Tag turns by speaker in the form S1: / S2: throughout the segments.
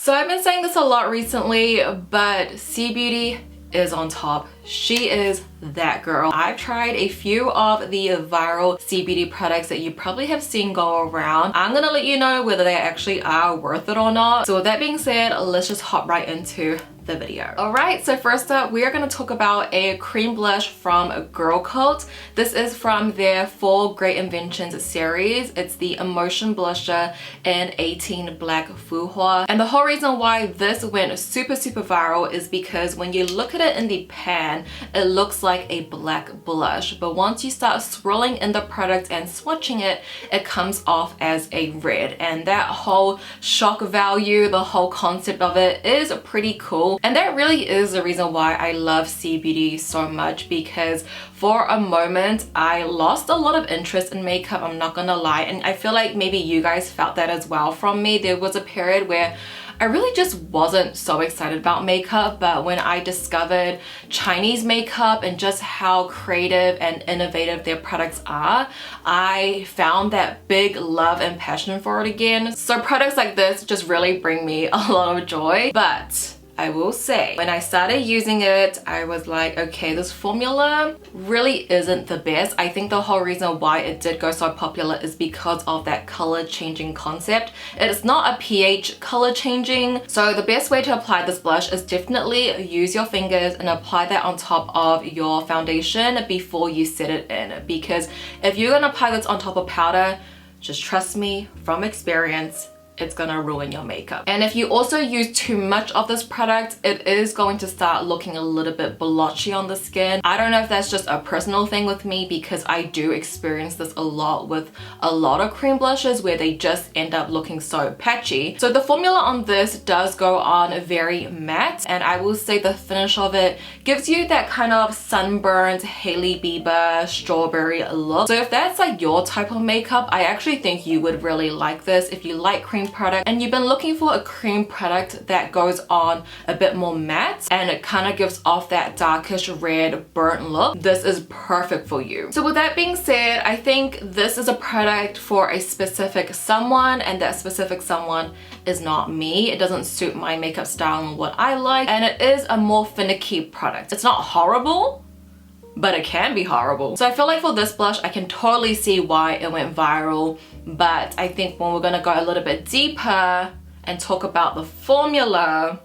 S1: So I've been saying this a lot recently, but CBeauty is on top. She is that girl. I've tried a few of the viral CBeauty products that you probably have seen go around. I'm gonna let you know whether they actually are worth it or not. So with that being said, let's just hop right into the video. Alright, so first up, we are going to talk about a cream blush from Girl Cult. This is from their 4 Great Inventions series. It's the Emotion Blusher in 18 Black Fuwa. And the whole reason why this went super viral is because when you look at it in the pan, it looks like a black blush. But once you start swirling in the product and swatching it, it comes off as a red. And that whole shock value, the whole concept of it is pretty cool. And that really is the reason why I love CBeauty so much, because for a moment I lost a lot of interest in makeup, I'm not gonna lie, and I feel like maybe you guys felt that as well from me. There was a period where I really just wasn't so excited about makeup, but when I discovered Chinese makeup and just how creative and innovative their products are, I found that big love and passion for it again. So products like this just really bring me a lot of joy. But I will say, when I started using it, I was like, okay, this formula really isn't the best. I think the whole reason why it did go so popular is because of that color changing concept. It's not a pH color changing. So the best way to apply this blush is definitely use your fingers and apply that on top of your foundation before you set it in. Because if you're gonna apply this on top of powder, just trust me from experience, it's gonna ruin your makeup. And if you also use too much of this product, it is going to start looking a little bit blotchy on the skin. I don't know if that's just a personal thing with me, because I do experience this a lot with a lot of cream blushes where they just end up looking so patchy. So the formula on this does go on very matte, and I will say the finish of it gives you that kind of sunburned Hailey Bieber strawberry look. So if that's like your type of makeup, I actually think you would really like this. If you like cream product and you've been looking for a cream product that goes on a bit more matte and it kind of gives off that darkish red burnt look, this is perfect for you. So with that being said, I think this is a product for a specific someone, and that specific someone is not me. It doesn't suit my makeup style and what I like, and it is a more finicky product. It's not horrible, but it can be horrible. So I feel like for this blush, I can totally see why it went viral, but I think when we're gonna go a little bit deeper and talk about the formula,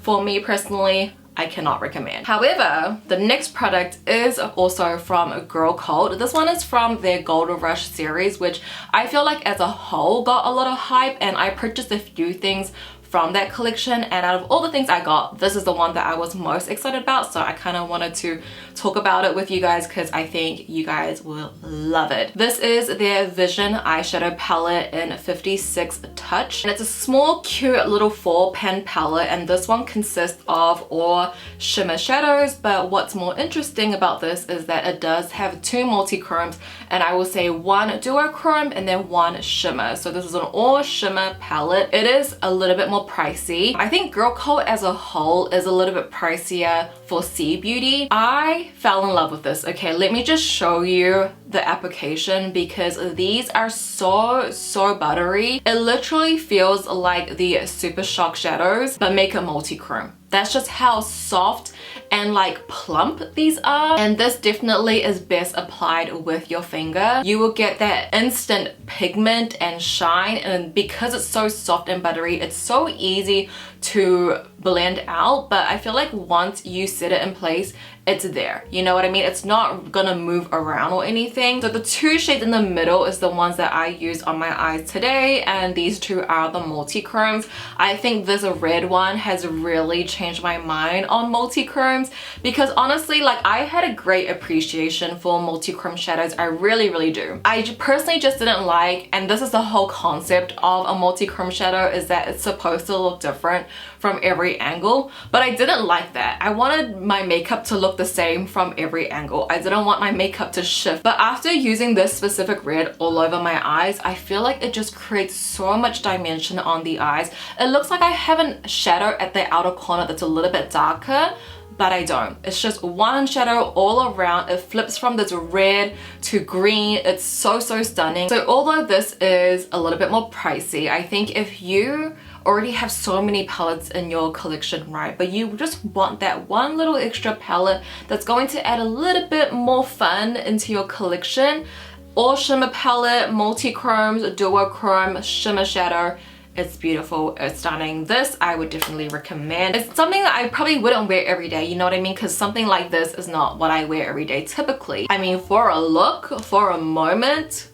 S1: for me personally, I cannot recommend. However, the next product is also from Girl Cult. This one is from their Gold Rush series, which I feel like as a whole got a lot of hype, and I purchased a few things from that collection, and out of all the things I got, this is the one that I was most excited about. So I kind of wanted to talk about it with you guys because I think you guys will love it. This is their Vision eyeshadow palette in 56 Touch, and it's a small cute little 4-pan palette, and this one consists of all shimmer shadows. But what's more interesting about this is that it does have 2 multi-chromes, and I will say 1 duochrome and then 1 shimmer. So this is an all shimmer palette. It is a little bit more pricey. I think Girl Cult as a whole is a little bit pricier for CBeauty. I fell in love with this. Okay, let me just show you the application, because these are so buttery. It literally feels like the Super Shock shadows, but make a multi-chrome. That's just how soft and like plump these are, and this definitely is best applied with your finger. You will get that instant pigment and shine, and because it's so soft and buttery, it's so easy to blend out. But I feel like once you set it in place, it's there, you know what I mean? It's not gonna move around or anything. So the 2 shades in the middle is the ones that I used on my eyes today, and these 2 are the multi-chromes. I think this red one has really changed my mind on multi-chromes, because honestly, like, I had a great appreciation for multi-chrome shadows. I really do. I personally just didn't like, and this is the whole concept of a multi-chrome shadow, is that it's supposed to look different from every angle, but I didn't like that. I wanted my makeup to look the same from every angle. I didn't want my makeup to shift. But after using this specific red all over my eyes, I feel like it just creates so much dimension on the eyes. It looks like I have a shadow at the outer corner that's a little bit darker, but I don't. It's just one shadow all around. It flips from this red to green. It's so stunning. So although this is a little bit more pricey, I think if you already have so many palettes in your collection, right? But you just want that one little extra palette that's going to add a little bit more fun into your collection. All shimmer palette, multi-chromes, duochrome, shimmer shadow. It's beautiful, it's stunning. This I would definitely recommend. It's something that I probably wouldn't wear every day, you know what I mean? Because something like this is not what I wear every day typically. I mean, for a look, for a moment,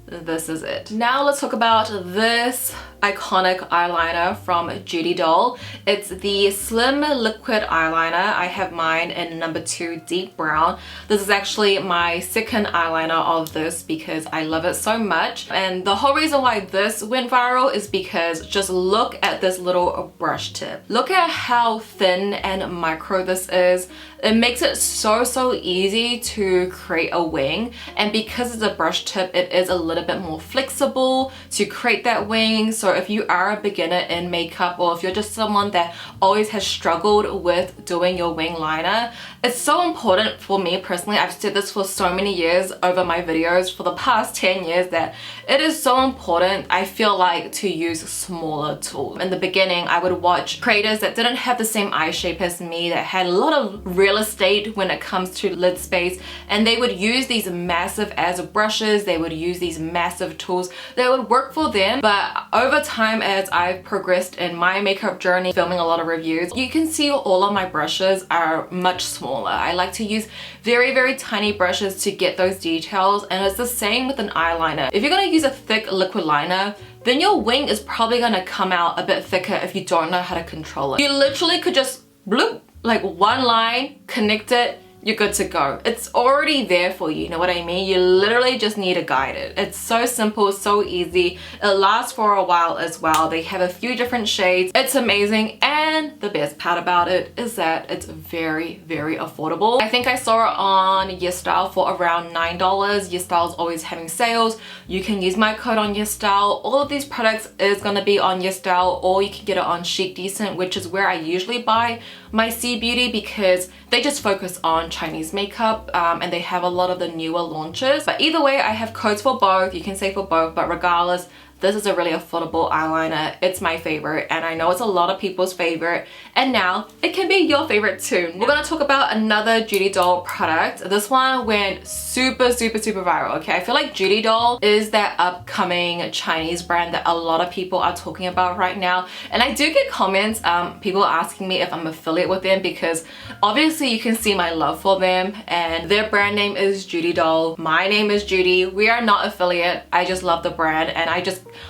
S1: this is it. Now let's talk about this iconic eyeliner from JUDY. It's the Slim Liquid Eyeliner. I have mine in number 2 deep brown. This is actually my second eyeliner of this because I love it so much. And the whole reason why this went viral is because just look at this little brush tip. Look at how thin and micro this is. It makes it so easy to create a wing, and because it's a brush tip, it is a little bit more flexible to create that wing. So if you are a beginner in makeup, or if you're just someone that always has struggled with doing your wing liner, it's so important for me personally. I've said this for so many years over my videos for the past 10 years that it is so important, I feel like, to use smaller tools. In the beginning, I would watch creators that didn't have the same eye shape as me, that had a lot of real estate when it comes to lid space, and they would use these massive as brushes, they would use these massive tools that would work for them. But over time, as I've progressed in my makeup journey, filming a lot of reviews, you can see all of my brushes are much smaller. I like to use very tiny brushes to get those details, and it's the same with an eyeliner. If you're going to use a thick liquid liner, then your wing is probably going to come out a bit thicker if you don't know how to control it. You literally could just bloop, like one line, connect it, you're good to go. It's already there for you, you know what I mean? You literally just need to guide it. It's so simple, so easy. It lasts for a while as well. They have a few different shades. It's amazing, and the best part about it is that it's very affordable. I think I saw it on YesStyle for around $9. YesStyle's always having sales. You can use my code on YesStyle. All of these products is gonna be on YesStyle, or you can get it on Chic Decent, which is where I usually buy my CBeauty because they just focus on Chinese makeup, and they have a lot of the newer launches. But either way, I have codes for both. You can say for both, but regardless, this is a really affordable eyeliner. It's my favorite, and I know it's a lot of people's favorite, and now it can be your favorite too. We're gonna talk about another JUDY product. This one went super viral, okay? I feel like JUDY is that upcoming Chinese brand that a lot of people are talking about right now, and I do get comments, people asking me if I'm affiliate with them, because obviously you can see my love for them, and their brand name is JUDY. My name is Judy. We are not affiliate. I just love the brand, and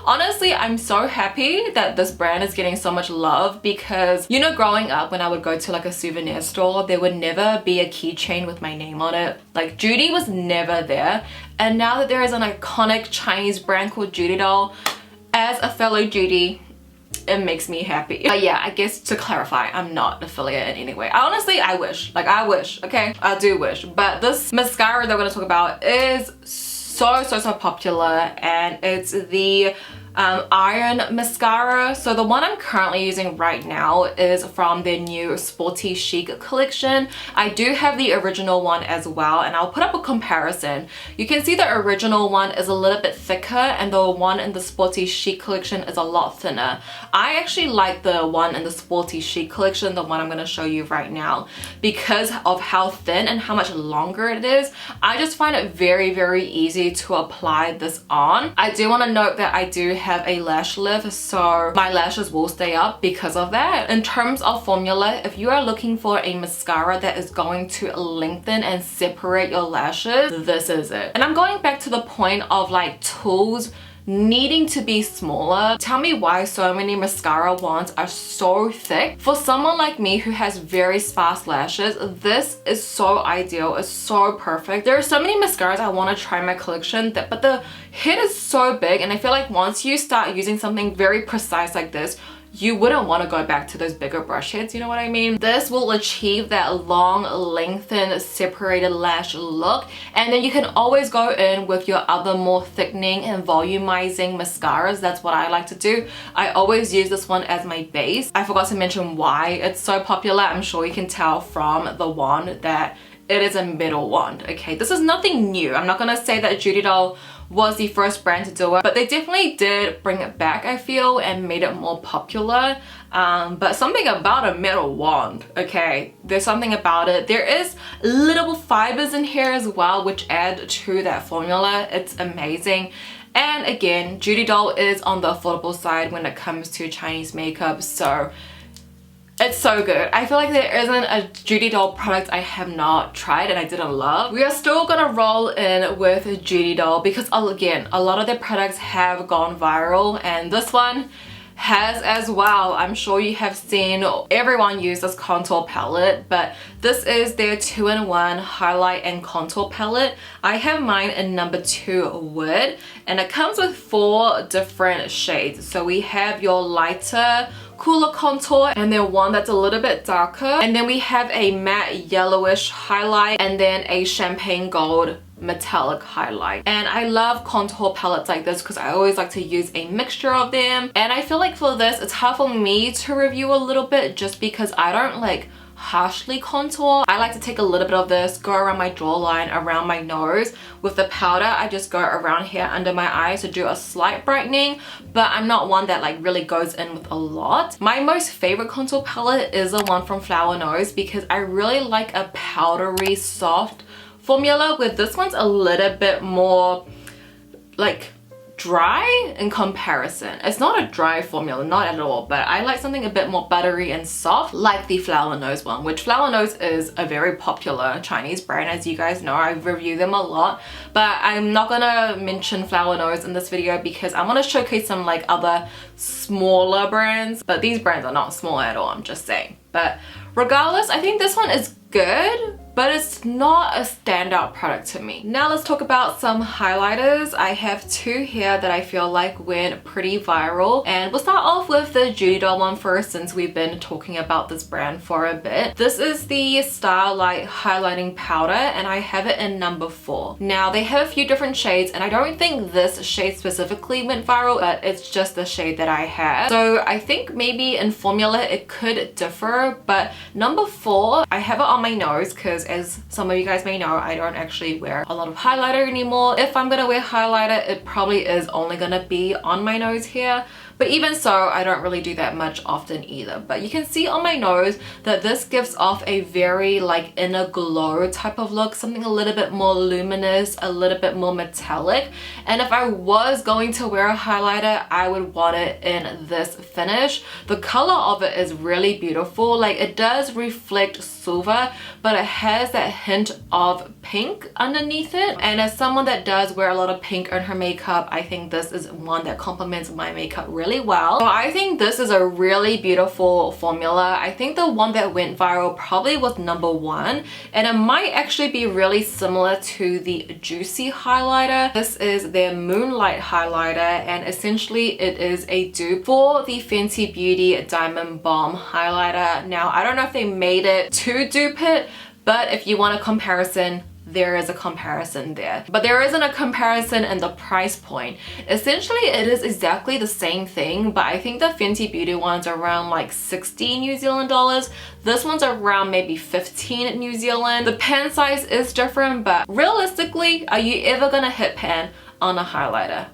S1: honestly, I'm so happy that this brand is getting so much love, because, you know, growing up when I would go to like a souvenir store, there would never be a keychain with my name on it. Like, Judy was never there, and now that there is an iconic Chinese brand called JUDY, as a fellow Judy, it makes me happy. But yeah, I guess to clarify, I'm not affiliate in any way. Honestly, I wish, okay? I do wish. But this mascara that we're gonna talk about is so popular, and it's the Iron Mascara. So the one I'm currently using right now is from their new Sporty Chic collection. I do have the original one as well, and I'll put up a comparison. You can see the original one is a little bit thicker, and the one in the Sporty Chic collection is a lot thinner. I actually like the one in the Sporty Chic collection, the one I'm going to show you right now, because of how thin and how much longer it is. I just find it very easy to apply this on. I do want to note that I do have a lash lift, so my lashes will stay up because of that. In terms of formula, if you are looking for a mascara that is going to lengthen and separate your lashes, this is it. And I'm going back to the point of like tools needing to be smaller. Tell me why so many mascara wands are so thick. For someone like me who has very sparse lashes, this is so ideal. It's so perfect. There are so many mascaras I want to try in my collection, but the head is so big, and I feel like once you start using something very precise like this, you wouldn't want to go back to those bigger brush heads, you know what I mean? This will achieve that long, lengthened, separated lash look, and then you can always go in with your other more thickening and volumizing mascaras. That's what I like to do. I always use this one as my base. I forgot to mention why it's so popular. I'm sure you can tell from the wand that it is a metal wand, okay? This is nothing new. I'm not gonna say that JUDY was the first brand to do it, but they definitely did bring it back, I feel, and made it more popular. But something about a metal wand, okay? There's something about it. There is little fibers in here as well, which add to that formula. It's amazing. And again, Judy doll is on the affordable side when it comes to Chinese makeup, so it's so good. I feel like there isn't a Judy doll product I have not tried and I didn't love. We are still gonna roll in with Judy doll because, again, a lot of their products have gone viral, and this one has as well. I'm sure you have seen everyone use this contour palette, but this is their 2-in-1 highlight and contour palette. I have mine in number 2 wood, and it comes with 4 different shades. So we have your lighter, cooler contour, and then one that's a little bit darker, and then we have a matte yellowish highlight, and then a champagne gold metallic highlight. And I love contour palettes like this because I always like to use a mixture of them, and I feel like for this it's hard for me to review a little bit just because I don't like harshly contour. I like to take a little bit of this, go around my jawline, around my nose. With the powder, I just go around here under my eyes to do a slight brightening, but I'm not one that like really goes in with a lot. My most favorite contour palette is the one from Flower Nose because I really like a powdery soft formula, where this one's a little bit more like dry in comparison. It's not a dry formula, not at all, but I like something a bit more buttery and soft like the Flower Nose one, which Flower Nose is a very popular Chinese brand, as you guys know. I review them a lot, but I'm not gonna mention Flower Nose in this video because I want to showcase some like other smaller brands, but these brands are not small at all, I'm just saying. But regardless, I think this one is good, but it's not a standout product to me. Now let's talk about some highlighters. I have 2 here that I feel like went pretty viral, and we'll start off with the Judy doll one first since we've been talking about this brand for a bit. This is the Starlight highlighting powder, and I have it in number 4. Now they have a few different shades, and I don't think this shade specifically went viral, but it's just the shade that I have. So I think maybe in formula it could differ, but number 4, I have it on my nose because, as some of you guys may know, I don't actually wear a lot of highlighter anymore. If I'm gonna wear highlighter, it probably is only gonna be on my nose here. But even so, I don't really do that much often either. But you can see on my nose that this gives off a very like inner glow type of look, something a little bit more luminous, a little bit more metallic. And if I was going to wear a highlighter, I would want it in this finish. The color of it is really beautiful. Like, it does reflect silver, but it has that hint of pink underneath it. And as someone that does wear a lot of pink in her makeup, I think this is one that complements my makeup really well. So I think this is a really beautiful formula. I think the one that went viral probably was number 1, and it might actually be really similar to the Joocyee highlighter. This is their Moonlight highlighter, and essentially it is a dupe for the Fenty Beauty Diamond Bomb highlighter. Now I don't know if they made it to dupe it, but if you want a comparison, there is a comparison there. But there isn't a comparison in the price point. Essentially it is exactly the same thing, but I think the Fenty Beauty one's around like 16 New Zealand dollars. This one's around maybe 15 New Zealand. The pan size is different, but realistically, are you ever gonna hit pan on a highlighter?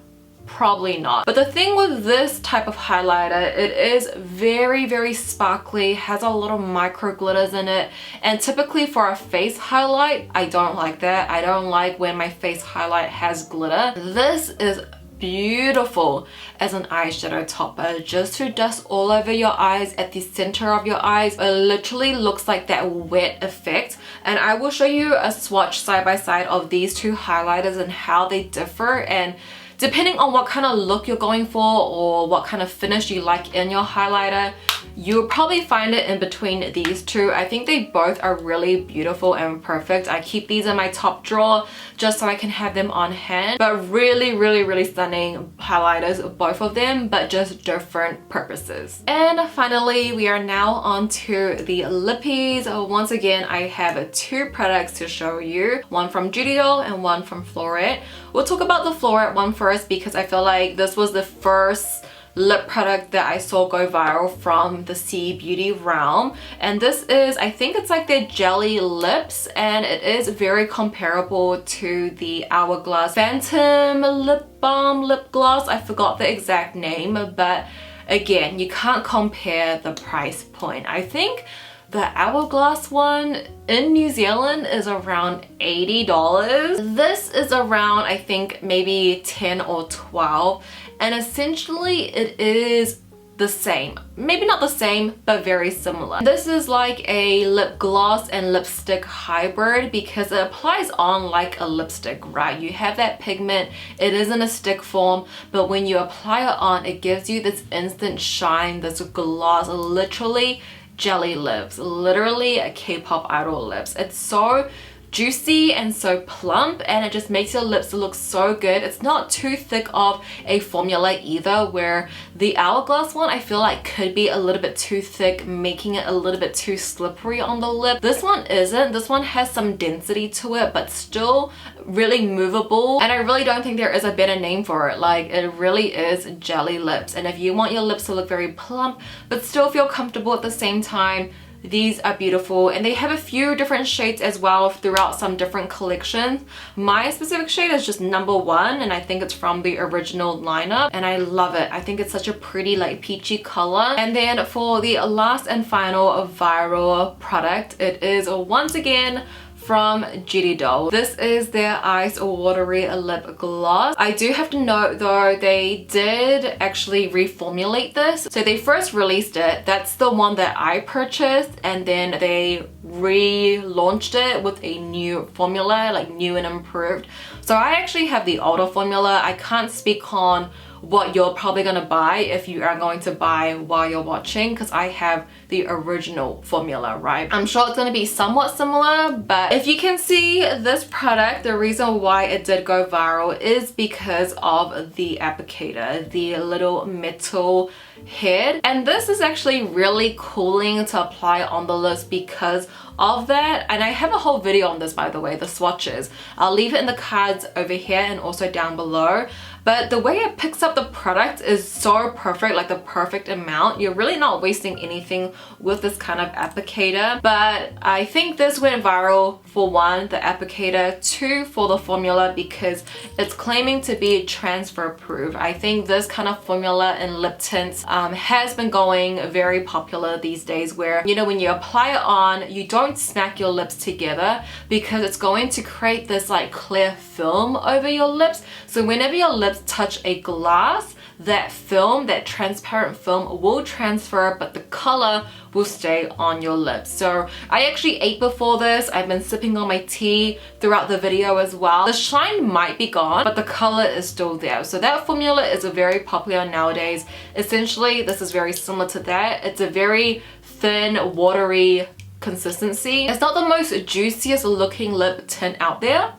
S1: Probably not. But the thing with this type of highlighter, it is very, very sparkly, has a lot of micro glitters in it, and typically for a face highlight, I don't like that. I don't like when my face highlight has glitter. This is beautiful as an eyeshadow topper, just to dust all over your eyes, at the center of your eyes. It literally looks like that wet effect, and I will show you a swatch side by side of these 2 highlighters and how they differ, and depending on what kind of look you're going for or what kind of finish you like in your highlighter, you'll probably find it in between these 2. I think they both are really beautiful and perfect. I keep these in my top drawer just so I can have them on hand. But really, really, really stunning highlighters, both of them, but just different purposes. And finally, we are now on to the lippies. Once again, I have 2 products to show you, one from Judy doll and one from Florette. We'll talk about the Florette one first because I feel like this was the first lip product that I saw go viral from the cbeauty realm, and this is, I think it's like their jelly lips, and it is very comparable to the Hourglass Phantom lip balm lip gloss. I forgot the exact name, but again, you can't compare the price point. I think the Hourglass one in New Zealand is around $80. This is around, I think, maybe 10 or 12, and essentially it is the same. Maybe not the same, but very similar. This is like a lip gloss and lipstick hybrid because it applies on like a lipstick, right? You have that pigment, it is in a stick form, but when you apply it on, it gives you this instant shine, this gloss, literally jelly lips, literally a K-pop idol lips. It's so juicy and so plump, and it just makes your lips look so good. It's not too thick of a formula either, where the Hourglass one I feel like could be a little bit too thick, making it a little bit too slippery on the lip. This one isn't. This one has some density to it, but still really movable, and I really don't think there is a better name for it. Like, it really is jelly lips, and if you want your lips to look very plump but still feel comfortable at the same time, these are beautiful. And they have a few different shades as well throughout some different collections. My specific shade is just number 1, and I think it's from the original lineup, and I love it. I think it's such a pretty like peachy color. And then for the last and final viral product, it is once again from JUDY. This is their Ice Watery Lip Gloss. I do have to note though, they did actually reformulate this. So they first released it, that's the one that I purchased, and then they relaunched it with a new formula, like new and improved. So I actually have the older formula. I can't speak on what you're probably gonna buy if you are going to buy while you're watching, because I have the original formula, right? I'm sure it's gonna be somewhat similar, but if you can see this product, the reason why it did go viral is because of the applicator, the little metal head, and this is actually really cooling to apply on the lips because of that. And I have a whole video on this, by the way, the swatches. I'll leave it in the cards over here and also down below. But the way it picks up the product is so perfect, like the perfect amount. You're really not wasting anything with this kind of applicator. But I think this went viral for 1, the applicator, 2, for the formula because it's claiming to be transfer proof. I think this kind of formula in lip tints has been going very popular these days, where, you know, when you apply it on, you don't smack your lips together because it's going to create this like clear film over your lips. So whenever your lips touch a glass, that film, that transparent film will transfer, but the color will stay on your lips. So I actually ate before this. I've been sipping on my tea throughout the video as well. The shine might be gone, but the color is still there. So that formula is very popular nowadays. Essentially, this is very similar to that. It's a very thin, watery consistency. It's not the most juiciest looking lip tint out there,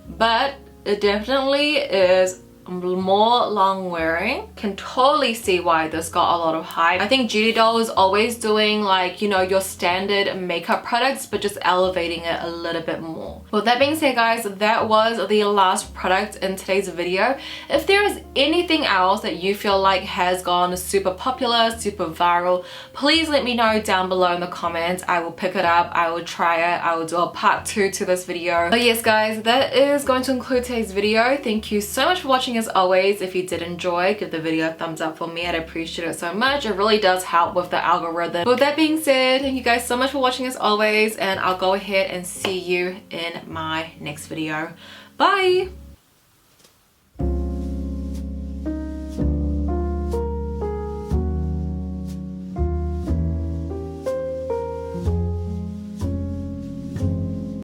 S1: but it definitely is more long wearing. Can totally see why this got a lot of hype. I think JUDY is always doing like, you know, your standard makeup products, but just elevating it a little bit more. With that being said, guys, that was the last product in today's video. If there is anything else that you feel like has gone super popular, super viral, please let me know down below in the comments. I will pick it up, I will try it, I will do a part 2 to this video. But yes, guys, that is going to conclude today's video. Thank you so much for watching. As always, if you did enjoy, give the video a thumbs up for me. I'd appreciate it so much. It really does help with the algorithm. With that being said, thank you guys so much for watching as always, and I'll go ahead and see you in my next video. Bye!